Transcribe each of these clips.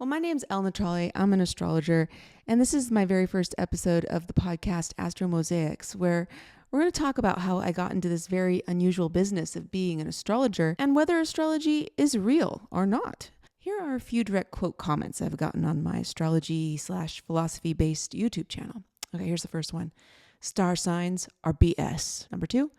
Well, my name's L Natale. I'm an astrologer, and this is my very first episode of the podcast Astro Mosaics, where we're going to talk about how I got into this very unusual business of being an astrologer and whether astrology is real or not. Here are a few direct quote comments I've gotten on my astrology/philosophy based YouTube channel. Okay, here's the first one. Star signs are BS. Number 2,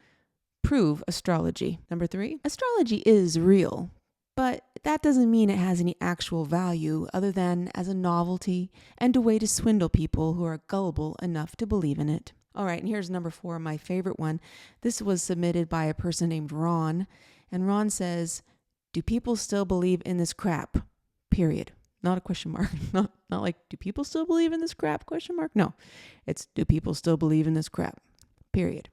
prove astrology. Number 3, astrology is real, but that doesn't mean it has any actual value other than as a novelty and a way to swindle people who are gullible enough to believe in it. All right, and here's number 4, my favorite one. This was submitted by a person named Ron, and Ron says, "Do people still believe in this crap?" Period. Not a question mark. Not like, do people still believe in this crap? Question mark. No, it's, do people still believe in this crap? Period.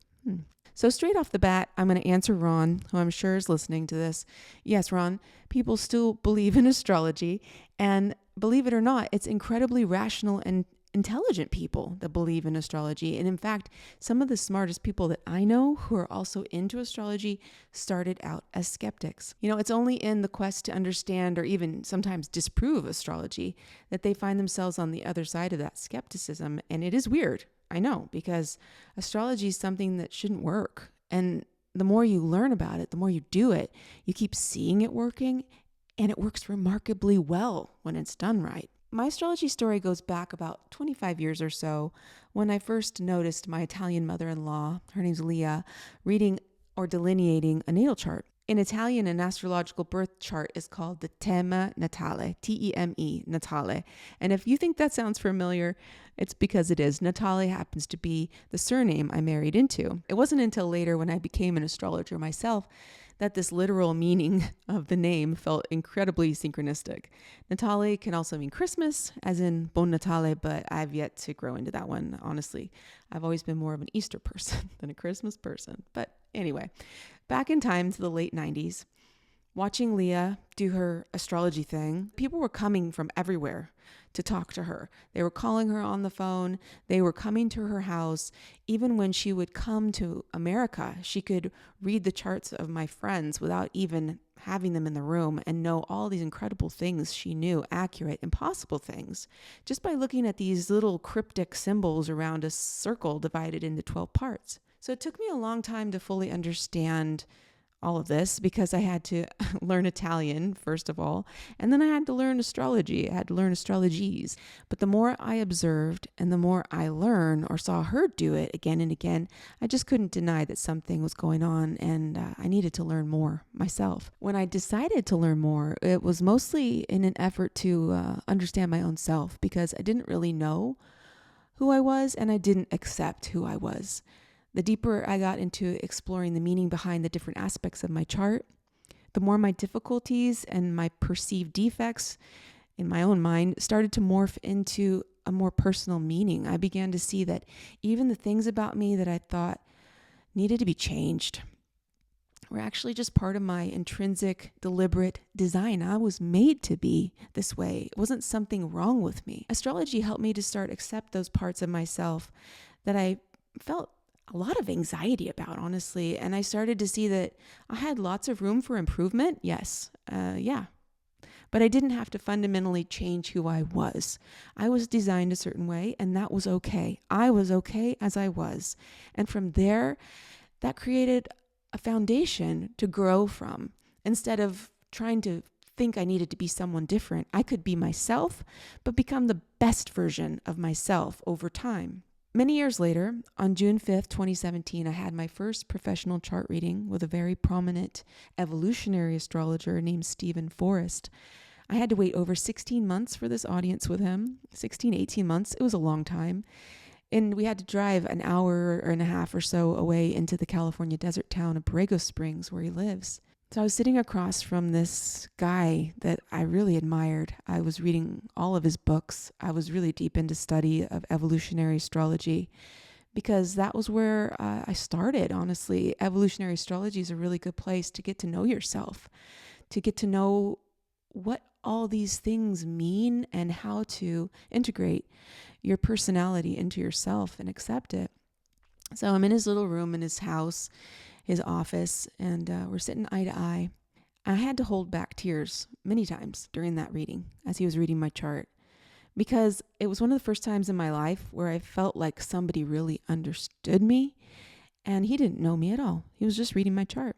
So straight off the bat, I'm going to answer Ron, who I'm sure is listening to this. Yes, Ron, people still believe in astrology, and believe it or not, it's incredibly rational and intelligent people that believe in astrology. And in fact, some of the smartest people that I know who are also into astrology started out as skeptics. You know, it's only in the quest to understand or even sometimes disprove astrology that they find themselves on the other side of that skepticism. And it is weird, I know, because astrology is something that shouldn't work. And the more you learn about it, the more you do it, you keep seeing it working, and it works remarkably well when it's done right. My astrology story goes back about 25 years or so when I first noticed my Italian mother-in-law, her name's Leah, reading or delineating a natal chart. In Italian, an astrological birth chart is called the Tema Natale, T-E-M-E, Natale. And if you think that sounds familiar, it's because it is. Natale happens to be the surname I married into. It wasn't until later when I became an astrologer myself that this literal meaning of the name felt incredibly synchronistic. Natale can also mean Christmas, as in Buon Natale, but I've yet to grow into that one, honestly. I've always been more of an Easter person than a Christmas person. But anyway, back in time to the late 90s, watching Leah do her astrology thing, people were coming from everywhere to talk to her. They were calling her on the phone. They were coming to her house. Even when she would come to America, she could read the charts of my friends without even having them in the room and know all these incredible things she knew, accurate, impossible things, just by looking at these little cryptic symbols around a circle divided into 12 parts. So it took me a long time to fully understand all of this because I had to learn Italian, first of all, and then I had to learn astrology. I had to learn astrologies. But the more I observed and the more I learned or saw her do it again and again, I just couldn't deny that something was going on, and I needed to learn more myself. When I decided to learn more, it was mostly in an effort to understand my own self, because I didn't really know who I was and I didn't accept who I was. The deeper I got into exploring the meaning behind the different aspects of my chart, the more my difficulties and my perceived defects in my own mind started to morph into a more personal meaning. I began to see that even the things about me that I thought needed to be changed were actually just part of my intrinsic, deliberate design. I was made to be this way. It wasn't something wrong with me. Astrology helped me to start accept those parts of myself that I felt a lot of anxiety about, honestly. And I started to see that I had lots of room for improvement. Yes. But I didn't have to fundamentally change who I was. I was designed a certain way, and that was okay. I was okay as I was. And from there, that created a foundation to grow from. Instead of trying to think I needed to be someone different, I could be myself, but become the best version of myself over time. Many years later, on June 5th, 2017, I had my first professional chart reading with a very prominent evolutionary astrologer named Stephen Forrest. I had to wait over 16 months for this audience with him, 18 months. It was a long time. And we had to drive an hour and a half or so away into the California desert town of Borrego Springs, where he lives. So I was sitting across from this guy that I really admired. I was reading all of his books. I was really deep into study of evolutionary astrology because that was where I started, honestly. Evolutionary astrology is a really good place to get to know yourself, to get to know what all these things mean and how to integrate your personality into yourself and accept it. So I'm in his little room in his house, his office, and we're sitting eye to eye. I had to hold back tears many times during that reading as he was reading my chart, because it was one of the first times in my life where I felt like somebody really understood me, and he didn't know me at all. He was just reading my chart.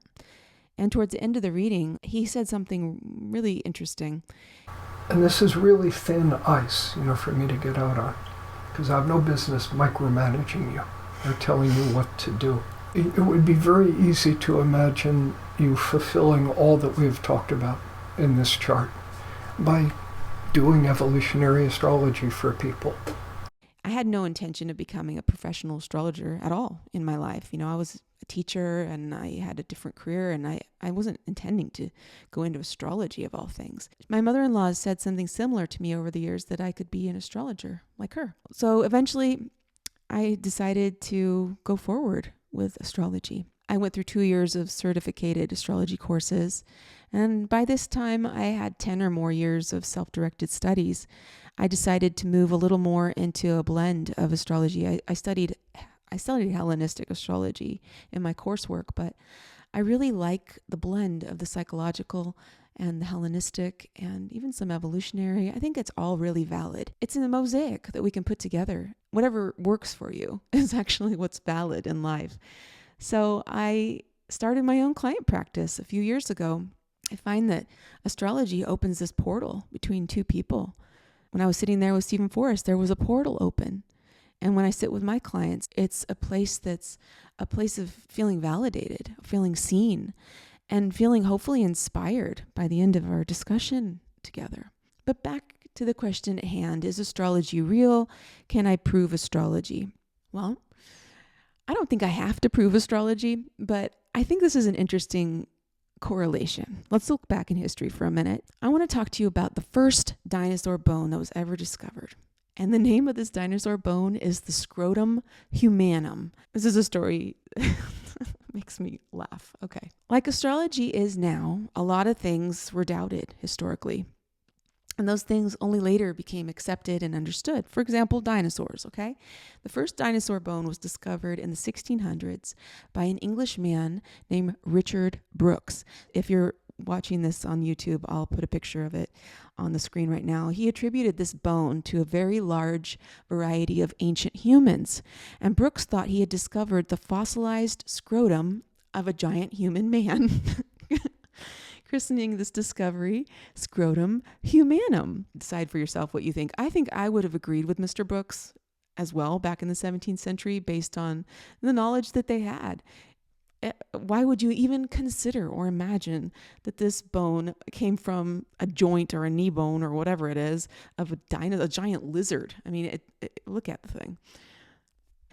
And towards the end of the reading, he said something really interesting. And this is really thin ice, for me to get out on, because I have no business micromanaging you or telling you what to do. It would be very easy to imagine you fulfilling all that we've talked about in this chart by doing evolutionary astrology for people. I had no intention of becoming a professional astrologer at all in my life. I was a teacher and I had a different career, and I wasn't intending to go into astrology of all things. My mother-in-law said something similar to me over the years, that I could be an astrologer like her. So eventually I decided to go forward with astrology. I went through 2 years of certificated astrology courses, and by this time I had 10 or more years of self-directed studies. I decided to move a little more into a blend of astrology. I studied Hellenistic astrology in my coursework, but I really like the blend of the psychological and the Hellenistic and even some evolutionary. I think it's all really valid. It's in a mosaic that we can put together. Whatever works for you is actually what's valid in life. So I started my own client practice a few years ago. I find that astrology opens this portal between two people. When I was sitting there with Stephen Forrest, there was a portal open. And when I sit with my clients, it's a place that's a place of feeling validated, feeling seen, and feeling hopefully inspired by the end of our discussion together. But back to the question at hand, is astrology real? Can I prove astrology? Well, I don't think I have to prove astrology, but I think this is an interesting correlation. Let's look back in history for a minute. I want to talk to you about the first dinosaur bone that was ever discovered. And the name of this dinosaur bone is the scrotum humanum. This is a story that makes me laugh. Okay. Like astrology is now, a lot of things were doubted historically. And those things only later became accepted and understood. For example, dinosaurs, okay? The first dinosaur bone was discovered in the 1600s by an English man named Richard Brooks. If you're watching this on YouTube, I'll put a picture of it on the screen right now. He attributed this bone to a very large variety of ancient humans. And Brooks thought he had discovered the fossilized scrotum of a giant human man. Christening this discovery Scrotum Humanum. Decide for yourself what you think. I think I would have agreed with Mr. Brooks as well back in the 17th century based on the knowledge that they had. Why would you even consider or imagine that this bone came from a joint or a knee bone or whatever it is of a giant lizard? I mean, look at the thing.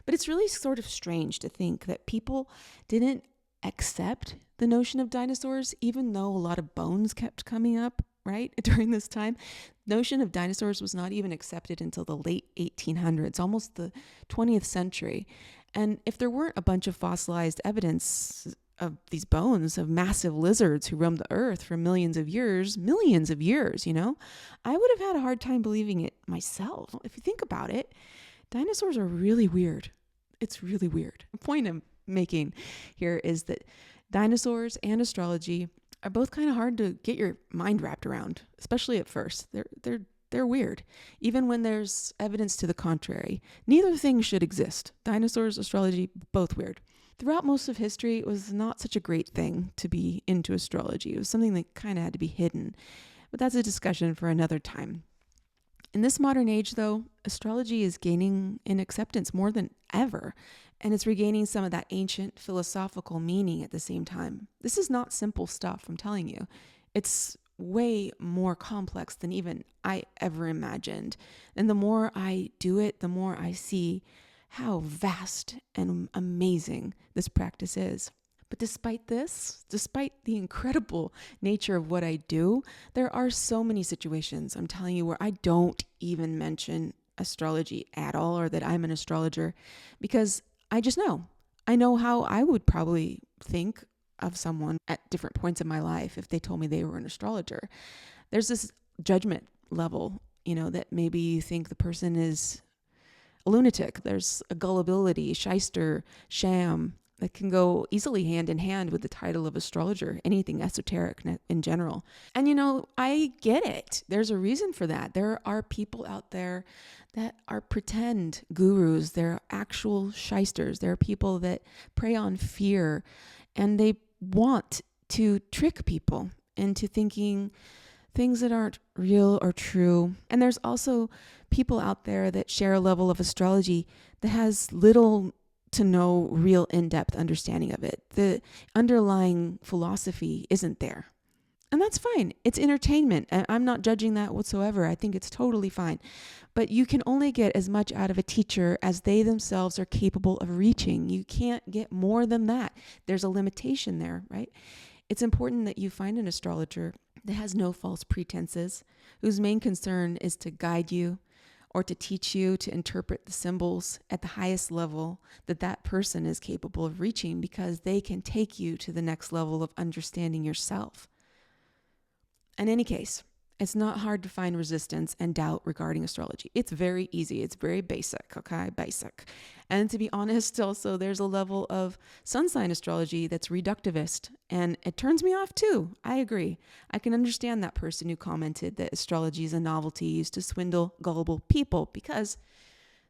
But it's really sort of strange to think that people didn't accept the notion of dinosaurs, even though a lot of bones kept coming up, right? During this time, notion of dinosaurs was not even accepted until the late 1800s, almost the 20th century. And if there weren't a bunch of fossilized evidence of these bones of massive lizards who roamed the earth for millions of years, I would have had a hard time believing it myself. If you think about it, dinosaurs are really weird. It's really weird. The point I'm making here is that dinosaurs and astrology are both kind of hard to get your mind wrapped around, especially at first. They're weird, even when there's evidence to the contrary. Neither thing should exist. Dinosaurs, astrology, both weird. Throughout most of history, it was not such a great thing to be into astrology. It was something that kind of had to be hidden. But that's a discussion for another time. In this modern age, though, astrology is gaining in acceptance more than ever, and it's regaining some of that ancient philosophical meaning at the same time. This is not simple stuff, I'm telling you. It's way more complex than even I ever imagined. And the more I do it, the more I see how vast and amazing this practice is. But despite this, despite the incredible nature of what I do, there are so many situations, I'm telling you, where I don't even mention astrology at all, or that I'm an astrologer, because I just know. I know how I would probably think of someone at different points in my life if they told me they were an astrologer. There's this judgment level, that maybe you think the person is a lunatic. There's a gullibility, shyster, sham, that can go easily hand in hand with the title of astrologer, anything esoteric in general. And I get it. There's a reason for that. There are people out there that are pretend gurus. They're actual shysters. There are people that prey on fear, and they want to trick people into thinking things that aren't real or true. And there's also people out there that share a level of astrology that has little to no real in-depth understanding of it. The underlying philosophy isn't there. And that's fine. It's entertainment. And I'm not judging that whatsoever. I think it's totally fine. But you can only get as much out of a teacher as they themselves are capable of reaching. You can't get more than that. There's a limitation there, right? It's important that you find an astrologer that has no false pretenses, whose main concern is to guide you or to teach you to interpret the symbols at the highest level that person is capable of reaching, because they can take you to the next level of understanding yourself. In any case, it's not hard to find resistance and doubt regarding astrology. It's very easy. It's very basic, okay? Basic. And to be honest, also, there's a level of sun sign astrology that's reductivist, and it turns me off too. I agree. I can understand that person who commented that astrology is a novelty used to swindle gullible people, because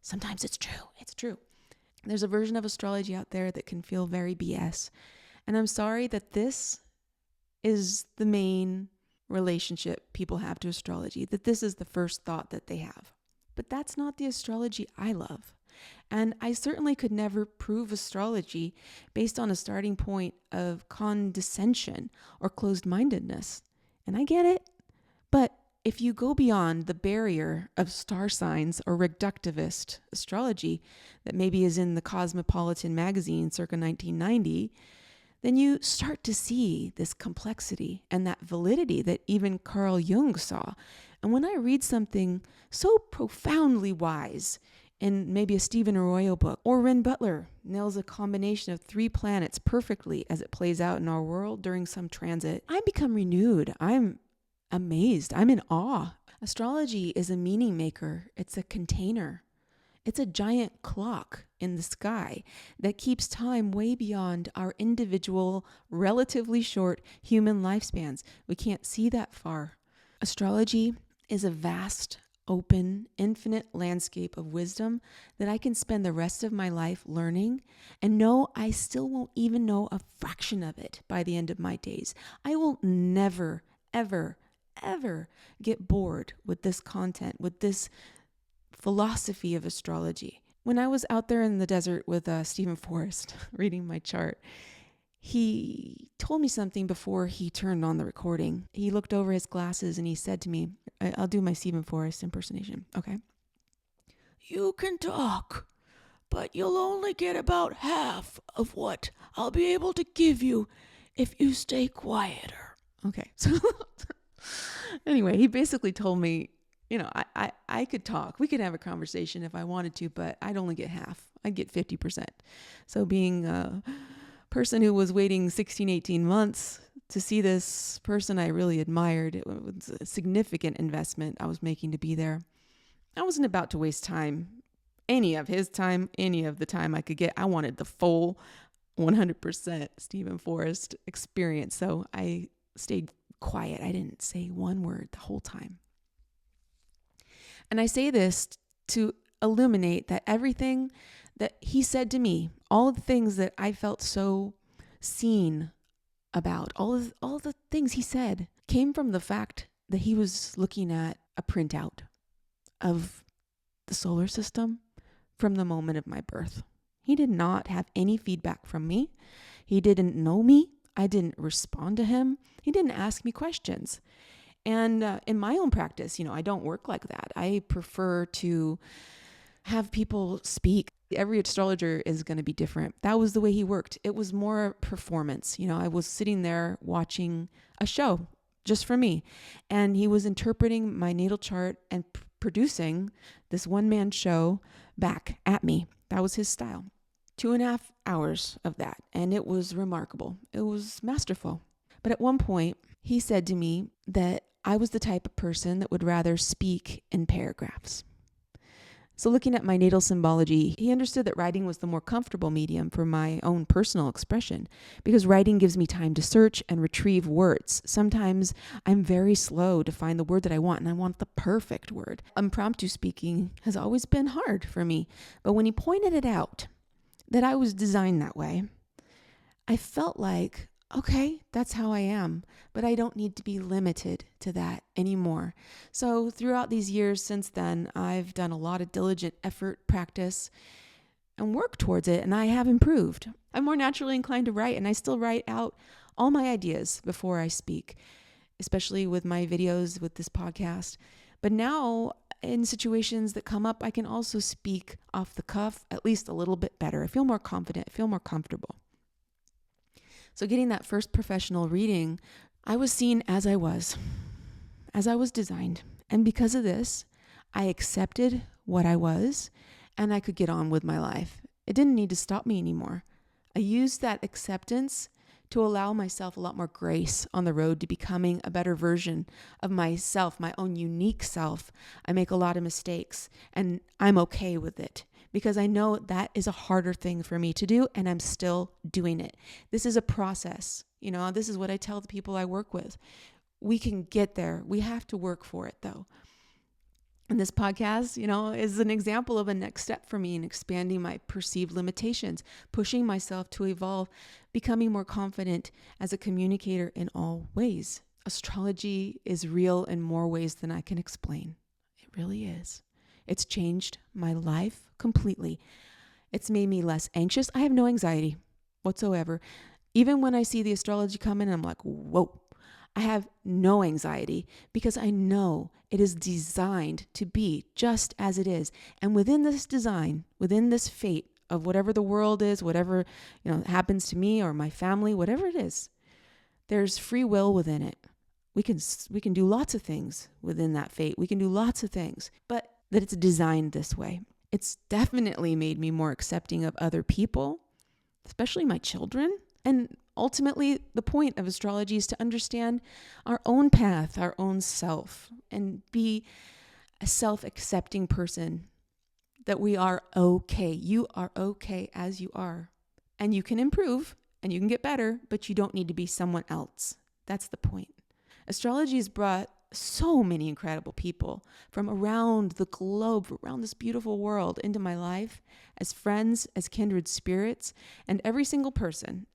sometimes it's true. It's true. There's a version of astrology out there that can feel very BS. And I'm sorry that this is the main relationship people have to astrology, that this is the first thought that they have. But that's not the astrology I love. And I certainly could never prove astrology based on a starting point of condescension or closed-mindedness. And I get it. But if you go beyond the barrier of star signs or reductivist astrology that maybe is in the Cosmopolitan magazine circa 1990, then you start to see this complexity and that validity that even Carl Jung saw. And when I read something so profoundly wise in maybe a Stephen Arroyo book, or Ren Butler nails a combination of 3 planets perfectly as it plays out in our world during some transit, I become renewed. I'm amazed. I'm in awe. Astrology is a meaning maker. It's a container. It's a giant clock in the sky that keeps time way beyond our individual, relatively short human lifespans. We can't see that far. Astrology is a vast, open, infinite landscape of wisdom that I can spend the rest of my life learning and know I still won't even know a fraction of it by the end of my days. I will never, ever, ever get bored with this content, with this philosophy of astrology. When I was out there in the desert with Stephen Forrest reading my chart, he told me something before he turned on the recording. He looked over his glasses and he said to me, I'll do my Stephen Forrest impersonation, okay? "You can talk, but you'll only get about half of what I'll be able to give you if you stay quieter." Okay, so anyway, he basically told me, I could talk. We could have a conversation if I wanted to, but I'd only get half. I'd get 50%. So being a person who was waiting 16, 18 months to see this person I really admired, it was a significant investment I was making to be there. I wasn't about to waste time, any of his time, any of the time I could get. I wanted the full 100% Stephen Forrest experience. So I stayed quiet. I didn't say one word the whole time. And I say this to illuminate that everything that he said to me, all the things that I felt so seen about, all the things he said came from the fact that he was looking at a printout of the solar system from the moment of my birth. He did not have any feedback from me. He didn't know me. I didn't respond to him. He didn't ask me questions. And in my own practice, I don't work like that. I prefer to have people speak. Every astrologer is going to be different. That was the way he worked. It was more performance. I was sitting there watching a show just for me. And he was interpreting my natal chart and producing this one-man show back at me. That was his style. 2.5 hours of that. And it was remarkable. It was masterful. But at one point, he said to me that I was the type of person that would rather speak in paragraphs. So looking at my natal symbology, he understood that writing was the more comfortable medium for my own personal expression because writing gives me time to search and retrieve words. Sometimes I'm very slow to find the word that I want, and I want the perfect word. Impromptu speaking has always been hard for me, but when he pointed it out that I was designed that way, I felt like, okay, that's how I am, but I don't need to be limited to that anymore. So throughout these years since then, I've done a lot of diligent effort, practice, and work towards it, and I have improved. I'm more naturally inclined to write, and I still write out all my ideas before I speak, especially with my videos, with this podcast. But now, in situations that come up, I can also speak off the cuff, at least a little bit better. I feel more confident, I feel more comfortable. So getting that first professional reading, I was seen as I was designed. And because of this, I accepted what I was, and I could get on with my life. It didn't need to stop me anymore. I used that acceptance to allow myself a lot more grace on the road to becoming a better version of myself, my own unique self. I make a lot of mistakes, and I'm okay with it because I know that is a harder thing for me to do, and I'm still doing it. This is a process. This is what I tell the people I work with. We can get there. We have to work for it, though. And this podcast, is an example of a next step for me in expanding my perceived limitations, pushing myself to evolve, becoming more confident as a communicator in all ways. Astrology is real in more ways than I can explain. It really is. It's changed my life completely. It's made me less anxious. I have no anxiety whatsoever. Even when I see the astrology come in, I'm like, whoa. I have no anxiety because I know it is designed to be just as it is. And within this design, within this fate of whatever the world is, whatever happens to me or my family, whatever it is, there's free will within it. We can do lots of things within that fate. We can do lots of things, but that it's designed this way. It's definitely made me more accepting of other people, especially my children. And ultimately, the point of astrology is to understand our own path, our own self, and be a self-accepting person, that we are okay. You are okay as you are. And you can improve and you can get better, but you don't need to be someone else. That's the point. Astrology has brought so many incredible people from around the globe, around this beautiful world into my life as friends, as kindred spirits, and every single one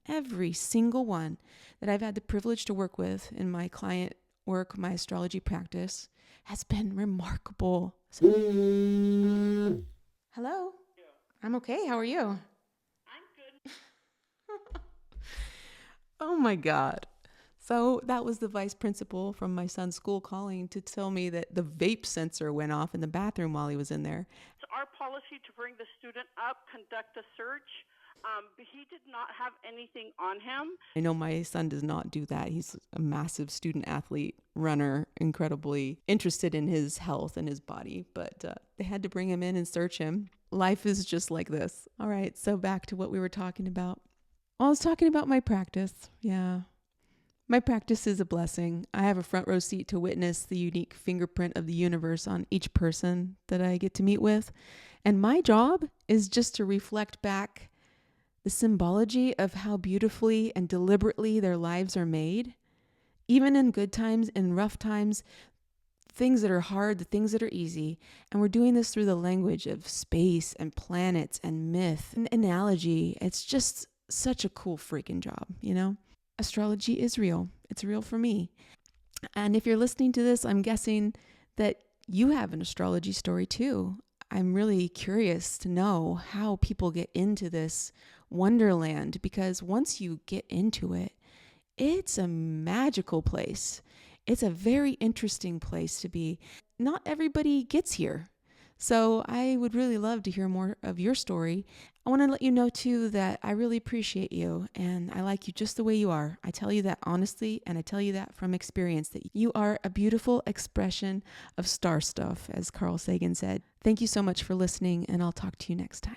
that I've had the privilege to work with in my client work, my astrology practice, has been remarkable. Hello? I'm okay. How are you? I'm good. Oh my God. So that was the vice principal from my son's school calling to tell me that the vape sensor went off in the bathroom while he was in there. It's our policy to bring the student up, conduct a search. But he did not have anything on him. I know my son does not do that. He's a massive student athlete, runner, incredibly interested in his health and his body, but they had to bring him in and search him. Life is just like this. All right, so back to what we were talking about. Well, I was talking about my practice. Yeah. My practice is a blessing. I have a front row seat to witness the unique fingerprint of the universe on each person that I get to meet with. And my job is just to reflect back the symbology of how beautifully and deliberately their lives are made. Even in good times, in rough times, things that are hard, the things that are easy. And we're doing this through the language of space and planets and myth and analogy. It's just such a cool freaking job, Astrology is real. It's real for me. And if you're listening to this, I'm guessing that you have an astrology story too. I'm really curious to know how people get into this wonderland, because once you get into it, it's a magical place. It's a very interesting place to be. Not everybody gets here. So I would really love to hear more of your story. I want to let you know too that I really appreciate you and I like you just the way you are. I tell you that honestly, and I tell you that from experience, that you are a beautiful expression of star stuff, as Carl Sagan said. Thank you so much for listening, and I'll talk to you next time.